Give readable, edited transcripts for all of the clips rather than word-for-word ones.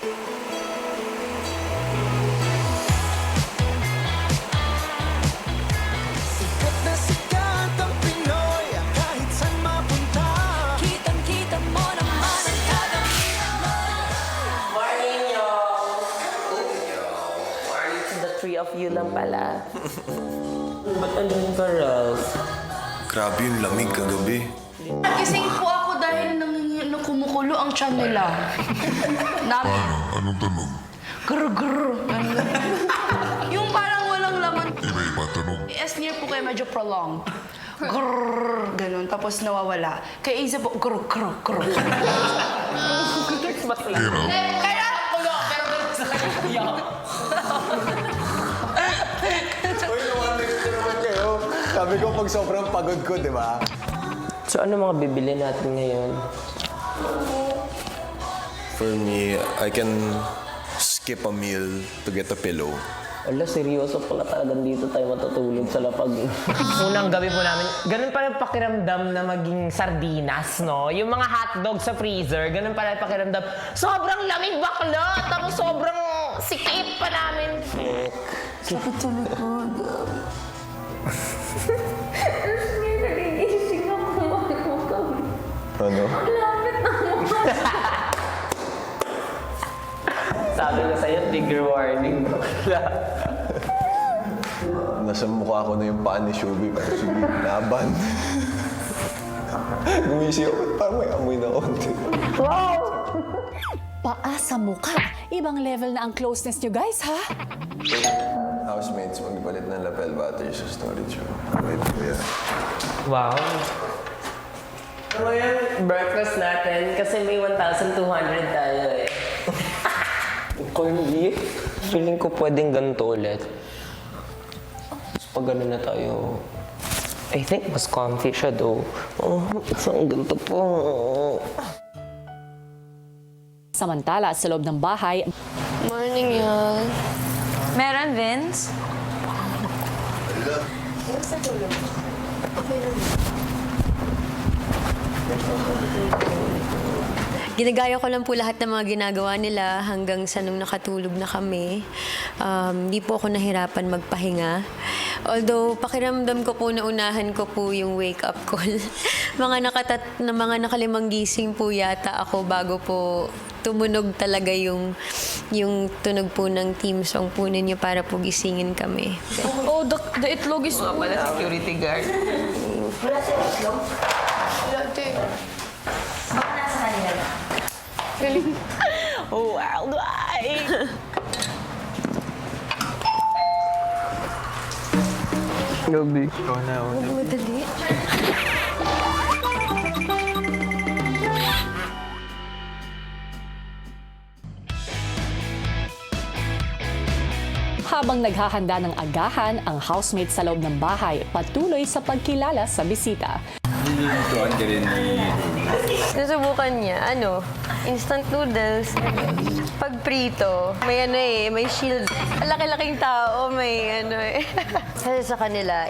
Sikat na sikat ang Pinoy, kahit saan mapunta. Kitang-kita mo naman ang Morning, y'all! Morning to the three of you lang pala. Ba't andun ka, Ralph? Grabe yung lamig kagabi. Nagising po ako dahil nang kumukulo ang tiyan nila. Anong tanong? Grr. Yung parang walang laman. Iba-iba tanong. S-near po kayo medyo prolonged. Grrr, ganun. Tapos nawawala. Kaya isip po, grrr. Hero, Kaya, kulo, pero ganun sa kanya. Uy, naman kayo. Sabi ko pag sobrang pagod ko, di ba? So, ano mga bibili natin ngayon? For me, I can skip a meal to get a pillow. Ala, seryoso pala talagang dito tayo matutulog sa lapag. Unang gabi po namin, ganun pala yung pakiramdam na maging sardinas, no? Yung mga hotdog sa freezer, ganun pala yung pakiramdam. Sobrang lamig bakla, tapos sobrang sikip pa namin. Sakit sa likod. Nagigising ako. Ano? Lapit na mo. Sabi ko sa'yo, trigger warning. Nasa mukha ko na yung paa ni Shubi. Pero sige, laban. Gumisi ako. Parang may amoy na konti. Paa sa mukha. Ibang level na ang closeness nyo, guys, ha? Housemates, magpalit ng lapel batteries sa storage room. Wait, kuya. Wow. Ngayon, breakfast natin kasi may 1,200 tayo eh. Corned beef? Feeling ko pwedeng ganito ulit. Tapos pag gano'n na tayo, I think mas comfy siya though. Oh, isang ganito po. Samantala, sa loob ng bahay, Morning, y'all. Meron, Vince? Ginagaya ko lang po lahat ng mga ginagawa nila hanggang sa nung nakatulog na kami. Di po ako nahirapan magpahinga. Although, pakiramdam ko po na unahan ko po yung wake-up call. mga nakalimang gising po yata ako bago po tumunog talaga yung tunog po ng team song po ninyo para po gisingin kami. Oh, the itlog is... Mga pala security guard. Wala, te. Oh, wow, ay! Gabi. Ikaw na, Madali. habang naghahanda ng agahan ang housemate sa loob ng bahay, patuloy sa pagkilala sa bisita. Nasubukan niya, instant noodles. Pag prito, may shield. Laki-laking tao, Kasi sa kanila,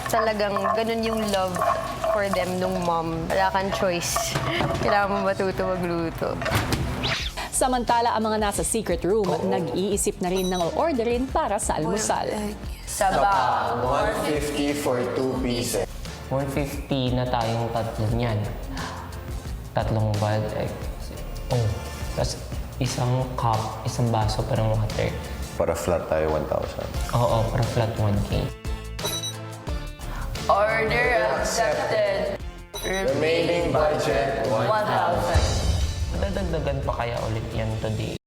talagang ganun yung love for them nung mom. Wala kang choice. Kailangan mo matuto magluto. Samantala, ang mga nasa secret room, nag-iisip na rin ng orderin para sa almusal. Sabaw. 150 for 2 pieces. 150 na tayong tatlo niyan. Tatlong boiled egg. Oh, tapos isang cup, isang baso parang water. Para flat tayo, 1,000. Oo, para flat 1K. Order accepted. Remaining budget, 1,000. Madadagdagan pa kaya ulit yan today?